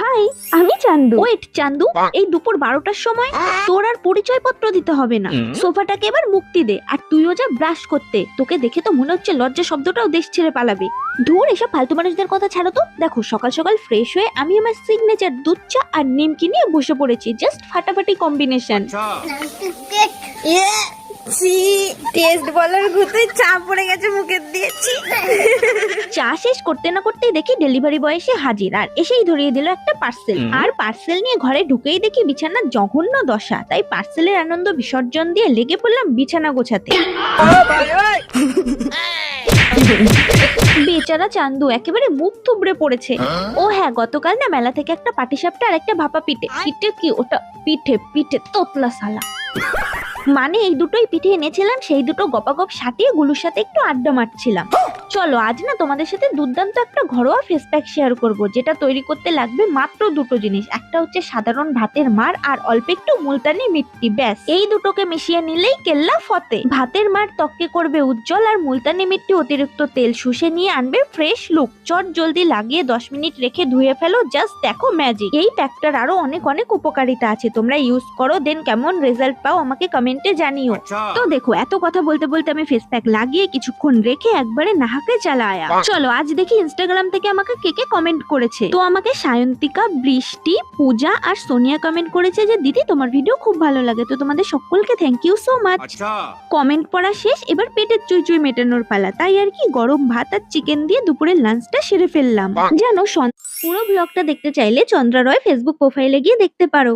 High, আমি চান্দু। Wait চান্দু, এই দুপুর 12টার সময় তোর আর পরিচয়পত্র দিতে হবে না। সোফাটাকে এবার মুক্তি দে, আর তুইও যা ব্রাশ করতে। তোকে দেখে তো মনে হচ্ছে লজ্জা শব্দটাও দেশ ছেড়ে পালাবে। ধুর, এসব ফালতু মানুষদের কথা ছাড়ো তো। দেখো, সকাল সকাল ফ্রেশ হয়ে আমি আমার সিগনেচার দুধ চা আর নিমকি নিয়ে বসে পড়েছি। জাস্ট ফাটাফাটি কম্বিনেশন। টেস্ট বলার ঘুরতে চা পড়ে গেছে মুখের দিয়েছি। চা শেষ করতে না করতেই দেখি ডেলিভারি বয় এসে হাজির, আর এসেই ধরিয়ে দিল একটা পার্সেল। আর পার্সেল নিয়ে ঘরে ঢুকেই দেখি বিছানার জঘন্য দশা। তাই পার্সেলের আনন্দ বিসর্জন দিয়ে লেগে পড়লাম বিছানা গোছাতে। বেচারা চান্দু একেবারে মুখ থুবড়ে পড়েছে। ও হ্যাঁ, গতকাল না মেলা থেকে একটা পাটিসাপটা আর একটা ভাপা পিঠে কি ওটা পিঠে তোতলা সালা, মানে এই দুটোই পিঠে এনেছিলাম। সেই দুটো গপাগপ সাটিয়ে গুলুর সাথে একটু আড্ডা মারছিলাম। চলো আজ না তোমাদের সাথে দুর্দান্ত একটা ঘরোয়া ফেস প্যাক শেয়ার করব, যেটা তৈরি করতে লাগবে মাত্র দুটো জিনিস। একটা হচ্ছে সাধারণ ভাতের মার, আর অল্প একটু মুলতানি মিট্টি। ব্যাস, এই দুটোকে মিশিয়ে নিলেই কেল্লা ফতে। ভাতের মার ত্বককে করবে উজ্জ্বল, আর মুলতানি মিট্টি অতিরিক্ত তেল শুষে নিয়ে আনবে ফ্রেশ লুক। চট জলদি লাগিয়ে 10 মিনিট রেখে ধুয়ে ফেলো, জাস্ট দেখো ম্যাজিক। এই প্যাকটার আরো অনেক অনেক উপকারিতা আছে, তোমরা ইউজ করো, দেন কেমন রেজাল্ট পাও আমাকে কমেন্টে জানিও। তো দেখো, এত কথা বলতে বলতে আমি ফেস প্যাক লাগিয়ে কিছুক্ষণ রেখে একবারে নাহাকে চালা আয়া। চলো আজ দেখি ইনস্টাগ্রাম থেকে আমাকে কে কে কমেন্ট করেছে। তো আমাকে সায়ন্তিকা, বৃষ্টি, পূজা আর সোনিয়া কমেন্ট করেছে যে দিদি তোমার ভিডিও খুব ভালো লাগে। তো তোমাদের সকলকে thank you so much. Comment পড়া শেষ, এবার পেটের চুই মেটানোর পালা। তাই আর কি, গরম ভাত আর চিকেন দিয়ে দুপুরের লাঞ্চটা সেরে ফেললাম। জানো, পুরো ব্লগটা দেখতে চাইলে চন্দ্রা রয় ফেসবুক প্রোফাইলে গিয়ে দেখতে পারো।